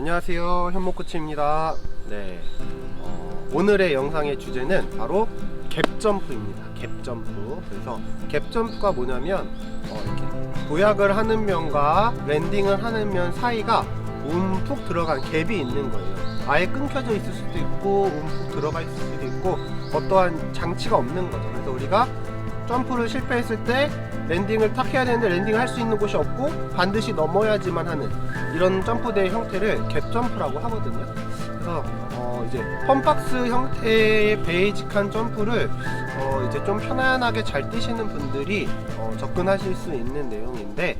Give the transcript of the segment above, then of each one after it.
안녕하세요, 현목코치입니다. 네, 오늘의 영상의 주제는 바로 갭점프입니다. 갭점프. 그래서 갭점프가 뭐냐면 이렇게 도약을 하는 면과 랜딩을 하는 면 사이가 움푹 들어간 갭이 있는 거예요. 아예 끊겨져 있을 수도 있고 움푹 들어가 있을 수도 있고 어떠한 장치가 없는 거죠. 그래서 우리가 점프를 실패했을 때 랜딩을 탁 해야 되는데 랜딩을 할 수 있는 곳이 없고 반드시 넘어야지만 하는 이런 점프대의 형태를 갭점프라고 하거든요. 그래서 이제 펌박스 형태의 베이직한 점프를 이제 좀 편안하게 잘 뛰시는 분들이 접근하실 수 있는 내용인데,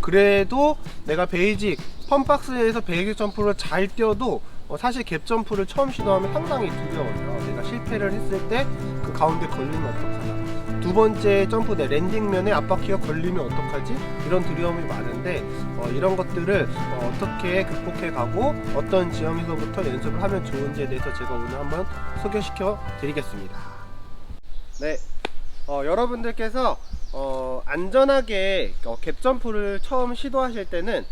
그래도 내가 베이직 펌박스에서 베이직 점프를 잘 뛰어도 사실 갭 점프를 처음 시도하면 상당히 두려워요. 내가 실패를 했을 때 그 가운데 걸리면 어떡하나, 두 번째 점프 내 랜딩면에 앞바퀴가 걸리면 어떡하지, 이런 두려움이 많은데 이런 것들을 어떻게 극복해 가고 어떤 지형에서부터 연습을 하면 좋은지에 대해서 제가 오늘 한번 소개시켜 드리겠습니다. 네, 여러분들께서 안전하게 갭 점프를 처음 시도하실 때는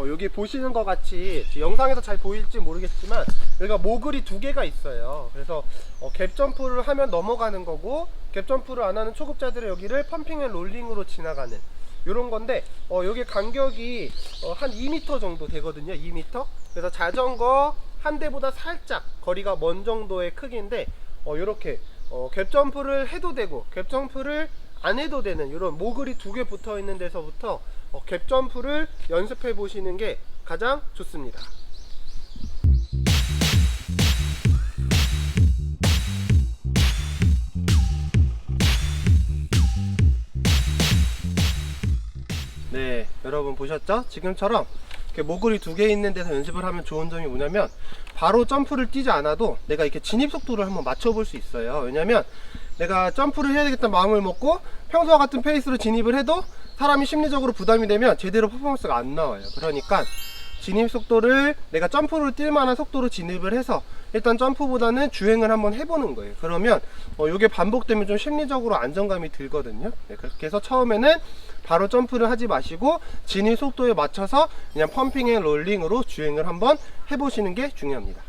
여기 보시는 것 같이 영상에서 잘 보일지 모르겠지만 여기가 모글이 두 개가 있어요. 그래서 갭 점프를 하면 넘어가는 거고, 갭 점프를 안 하는 초급자들은 여기를 펌핑 앤 롤링으로 지나가는 이런 건데, 여기 간격이 한 2m 정도 되거든요. 2m. 그래서 자전거 한 대보다 살짝 거리가 먼 정도의 크기인데, 이렇게 갭 점프를 해도 되고 갭 점프를 안 해도 되는 이런 모글이 두 개 붙어 있는 데서부터 갭 점프를 연습해 보시는 게 가장 좋습니다. 네, 여러분 보셨죠? 지금처럼 이렇게 모글이 두 개 있는 데서 연습을 하면 좋은 점이 뭐냐면, 바로 점프를 뛰지 않아도 내가 이렇게 진입 속도를 한번 맞춰볼 수 있어요. 왜냐면 내가 점프를 해야 되겠다는 마음을 먹고 평소와 같은 페이스로 진입을 해도 사람이 심리적으로 부담이 되면 제대로 퍼포먼스가 안 나와요. 그러니까 진입 속도를 내가 점프를 뛸 만한 속도로 진입을 해서 일단 점프보다는 주행을 한번 해보는 거예요. 그러면 이게 반복되면 좀 심리적으로 안정감이 들거든요. 네, 그렇게 해서 처음에는 바로 점프를 하지 마시고 진입 속도에 맞춰서 그냥 펌핑 앤 롤링으로 주행을 한번 해보시는 게 중요합니다.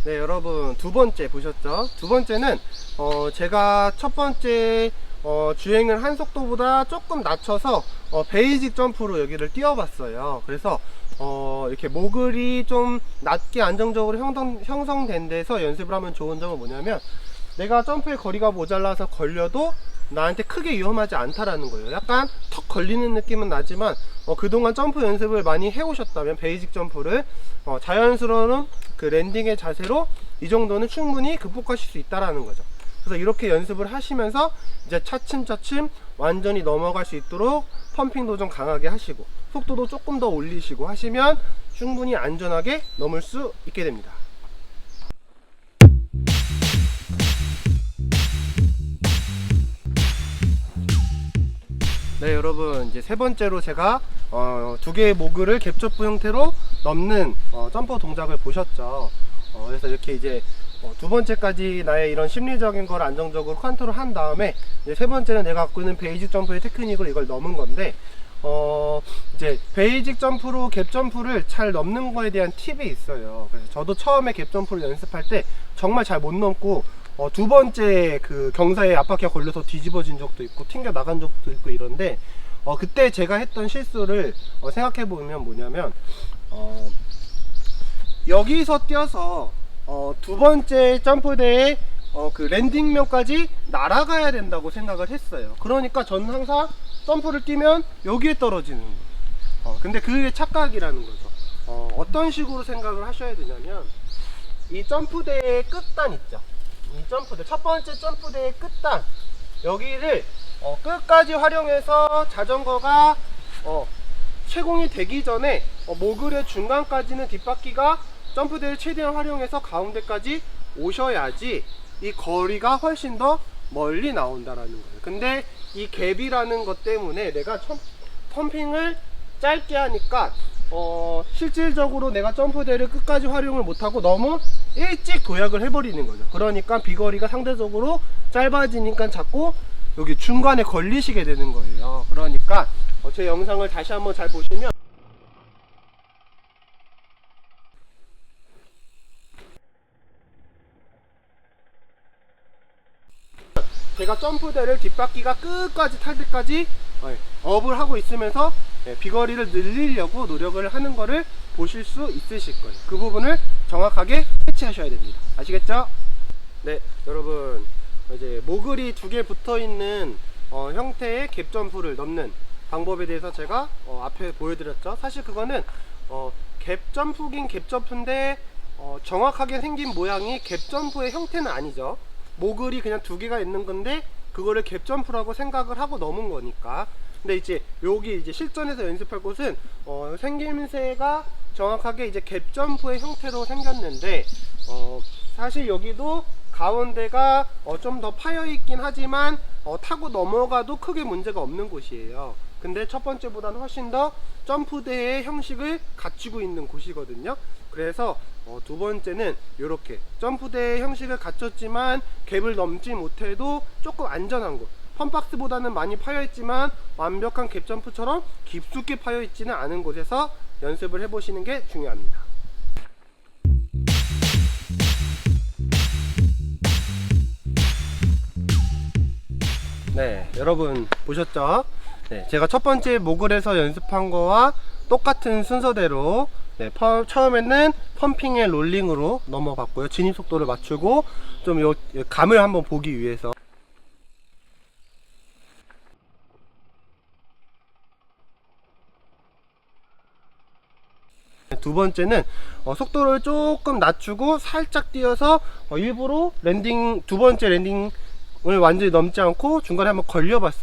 네, 여러분 두 번째 보셨죠? 두 번째는 제가 첫 번째 주행을 한 속도보다 조금 낮춰서 베이직 점프로 여기를 띄워봤어요. 그래서 이렇게 모글이 좀 낮게 안정적으로 형성된 데서 연습을 하면 좋은 점은 뭐냐면, 내가 점프의 거리가 모자라서 걸려도 나한테 크게 위험하지 않다라는 거예요. 약간 턱 걸리는 느낌은 나지만 그동안 점프 연습을 많이 해오셨다면 베이직 점프를 자연스러운 그 랜딩의 자세로 이 정도는 충분히 극복하실 수 있다라는 거죠. 그래서 이렇게 연습을 하시면서 이제 차츰차츰 완전히 넘어갈 수 있도록 펌핑도 좀 강하게 하시고 속도도 조금 더 올리시고 하시면 충분히 안전하게 넘을 수 있게 됩니다. 네, 여러분 이제 세 번째로 제가 두 개의 모글을 갭 점프 형태로 넘는 점프 동작을 보셨죠. 그래서 이렇게 이제 두 번째까지 나의 이런 심리적인 걸 안정적으로 컨트롤 한 다음에 이제 세 번째는 내가 갖고 있는 베이직 점프의 테크닉으로 이걸 넘은 건데, 이제 베이직 점프로 갭 점프를 잘 넘는 거에 대한 팁이 있어요. 그래서 저도 처음에 갭 점프를 연습할 때 정말 잘 못 넘고 두 번째 그 경사에 앞바퀴가 걸려서 뒤집어진 적도 있고 튕겨 나간 적도 있고 이런데, 그때 제가 했던 실수를 생각해 보면 뭐냐면, 여기서 뛰어서 두 번째 점프대에 그 랜딩면까지 날아가야 된다고 생각을 했어요. 그러니까 저는 항상 점프를 뛰면 여기에 떨어지는 거예요. 근데 그게 착각이라는 거죠. 어떤 식으로 생각을 하셔야 되냐면, 이 점프대의 끝단 있죠. 이 점프대, 첫 번째 점프대의 끝단, 여기를 끝까지 활용해서 자전거가 채공이 되기 전에 모글의 중간까지는 뒷바퀴가 점프대를 최대한 활용해서 가운데까지 오셔야지 이 거리가 훨씬 더 멀리 나온다라는 거예요. 근데 이 갭이라는 것 때문에 내가 펌핑을 짧게 하니까 실질적으로 내가 점프대를 끝까지 활용을 못하고 너무 일찍 도약을 해버리는 거죠. 그러니까 비거리가 상대적으로 짧아지니까 자꾸 여기 중간에 걸리시게 되는 거예요. 그러니까 제 영상을 다시 한번 잘 보시면 제가 점프대를 뒷바퀴가 끝까지 탈 때까지 업을 하고 있으면서 비거리를 늘리려고 노력을 하는 거를 보실 수 있으실 거예요. 그 부분을 정확하게 캐치하셔야 됩니다. 아시겠죠? 네, 여러분 이제 모글이 두 개 붙어 있는 형태의 갭 점프를 넣는 방법에 대해서 제가 앞에 보여드렸죠. 사실 그거는 갭 점프긴 갭 점프인데 정확하게 생긴 모양이 갭 점프의 형태는 아니죠. 모글이 그냥 두 개가 있는 건데 그거를 갭 점프라고 생각을 하고 넘은 거니까. 근데 이제 여기 이제 실전에서 연습할 곳은 생김새가 정확하게 이제 갭 점프의 형태로 생겼는데 사실 여기도 가운데가 좀 더 파여 있긴 하지만 타고 넘어가도 크게 문제가 없는 곳이에요. 근데 첫 번째보다는 훨씬 더 점프대의 형식을 갖추고 있는 곳이거든요. 그래서 두 번째는 이렇게 점프대의 형식을 갖췄지만 갭을 넘지 못해도 조금 안전한 곳, 펌박스보다는 많이 파여 있지만 완벽한 갭 점프처럼 깊숙이 파여 있지는 않은 곳에서 연습을 해 보시는 게 중요합니다. 네, 여러분 보셨죠? 네, 제가 첫 번째 모글에서 연습한 거와 똑같은 순서대로 처음에는 펌핑의 롤링으로 넘어갔고요. 진입 속도를 맞추고 좀 요 감을 한번 보기 위해서. 두 번째는 속도를 조금 낮추고 살짝 뛰어서 일부러 랜딩, 두 번째 랜딩을 완전히 넘지 않고 중간에 한번 걸려봤어요.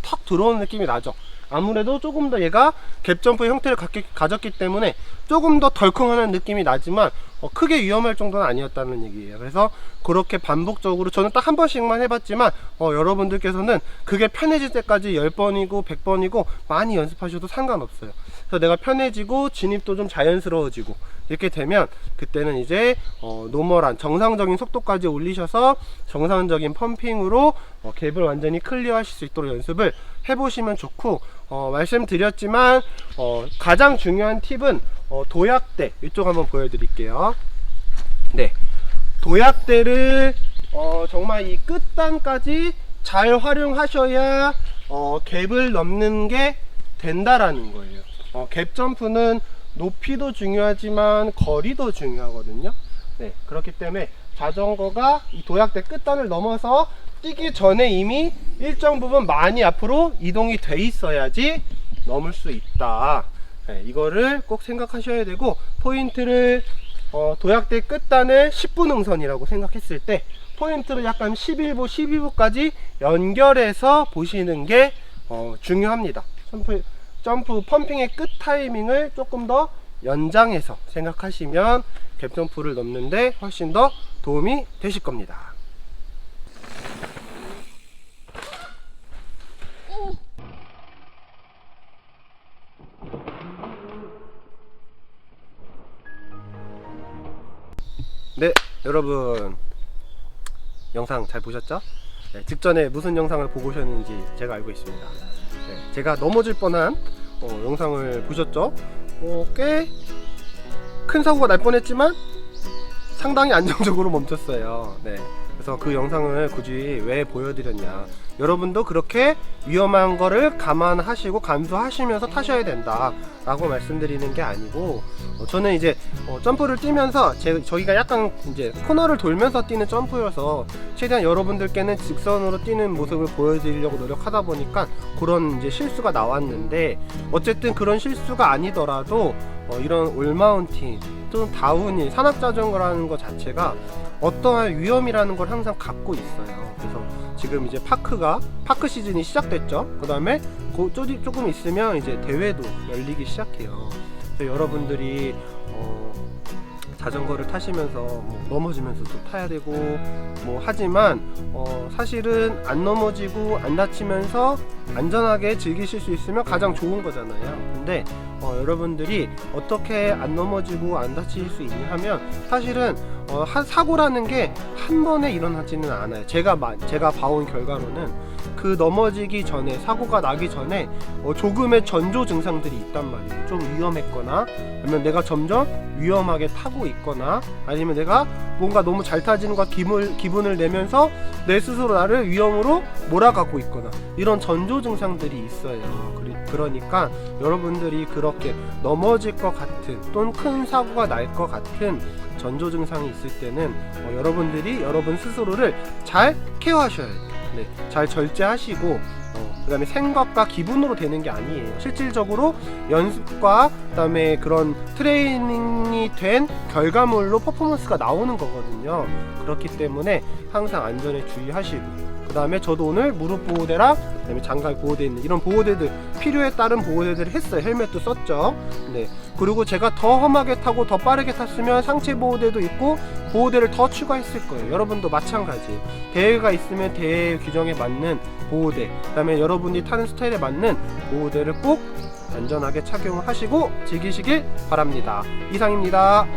턱 들어오는 느낌이 나죠. 아무래도 조금 더 얘가 갭점프 형태를 가졌기 때문에 조금 더 덜컹하는 느낌이 나지만 크게 위험할 정도는 아니었다는 얘기예요. 그래서 그렇게 반복적으로 저는 딱 한 번씩만 해봤지만 여러분들께서는 그게 편해질 때까지 10번이고 100번이고 많이 연습하셔도 상관없어요. 그래서 내가 편해지고 진입도 좀 자연스러워지고 이렇게 되면 그때는 이제 노멀한 정상적인 속도까지 올리셔서 정상적인 펌핑으로 갭을 완전히 클리어 하실 수 있도록 연습을 해보시면 좋고, 말씀드렸지만 가장 중요한 팁은 도약대, 이쪽 한번 보여드릴게요. 네, 도약대를 정말 이 끝단까지 잘 활용하셔야 갭을 넘는 게 된다라는 거예요. 갭 점프는 높이도 중요하지만 거리도 중요하거든요. 네, 그렇기 때문에 자전거가 이 도약대 끝단을 넘어서 뛰기 전에 이미 일정 부분 많이 앞으로 이동이 돼 있어야지 넘을 수 있다. 네, 이거를 꼭 생각하셔야 되고, 포인트를 도약대 끝단을 10분 응선이라고 생각했을 때 포인트를 약간 11부, 12부까지 연결해서 보시는 게 중요합니다. 점프 펌핑의 끝 타이밍을 조금 더 연장해서 생각하시면 갭 점프를 넘는데 훨씬 더 도움이 되실 겁니다. 네, 여러분 영상 잘 보셨죠? 네, 직전에 무슨 영상을 보고 오셨는지 제가 알고 있습니다. 네, 제가 넘어질 뻔한 영상을 보셨죠? 꽤 큰 사고가 날 뻔했지만 상당히 안정적으로 멈췄어요. 네, 그래서 그 영상을 굳이 왜 보여드렸냐, 여러분도 그렇게 위험한 거를 감안하시고 감수하시면서 타셔야 된다 라고 말씀드리는 게 아니고, 저는 이제 점프를 뛰면서 저희가 약간 이제 코너를 돌면서 뛰는 점프여서 최대한 여러분들께는 직선으로 뛰는 모습을 보여드리려고 노력하다 보니까 그런 이제 실수가 나왔는데, 어쨌든 그런 실수가 아니더라도 이런 올마운틴 또는 다운힐, 산악자전거라는 것 자체가 어떠한 위험이라는 걸 항상 갖고 있어요. 그래서 지금 이제 파크 시즌이 시작됐죠. 그 다음에 조금 있으면 이제 대회도 열리기 시작해요. 그래서 여러분들이 자전거를 타시면서 넘어지면서도 타야 되고 하지만 사실은 안 넘어지고 안 다치면서 안전하게 즐기실 수 있으면 가장 좋은 거잖아요. 근데 여러분들이 어떻게 안 넘어지고 안 다칠 수 있냐 하면 사실은 사고라는 게 한 번에 일어나지는 않아요. 제가 봐온 결과로는 그 넘어지기 전에, 사고가 나기 전에 조금의 전조 증상들이 있단 말이에요. 좀 위험했거나, 아니면 내가 점점 위험하게 타고 있거나, 아니면 내가 뭔가 너무 잘 타지는 것 기분을 내면서 내 스스로 나를 위험으로 몰아가고 있거나, 이런 전조 증상들이 있어요. 그러니까 여러분들이 그렇게 넘어질 것 같은 또는 큰 사고가 날 것 같은 전조 증상이 있을 때는 여러분들이 여러분 스스로를 잘 케어하셔야 돼요. 네, 잘 절제하시고 그 다음에 생각과 기분으로 되는 게 아니에요. 실질적으로 연습과 그 다음에 그런 트레이닝이 된 결과물로 퍼포먼스가 나오는 거거든요. 그렇기 때문에 항상 안전에 주의하시고, 그 다음에 저도 오늘 무릎 보호대랑 그 다음에 장갑 보호대 있는 이런 보호대들, 필요에 따른 보호대들을 했어요. 헬멧도 썼죠. 네. 그리고 제가 더 험하게 타고 더 빠르게 탔으면 상체 보호대도 있고 보호대를 더 추가했을 거예요. 여러분도 마찬가지예요. 대회가 있으면 대회 규정에 맞는 보호대, 그 다음에 여러분이 타는 스타일에 맞는 보호대를 꼭 안전하게 착용하시고 즐기시길 바랍니다. 이상입니다.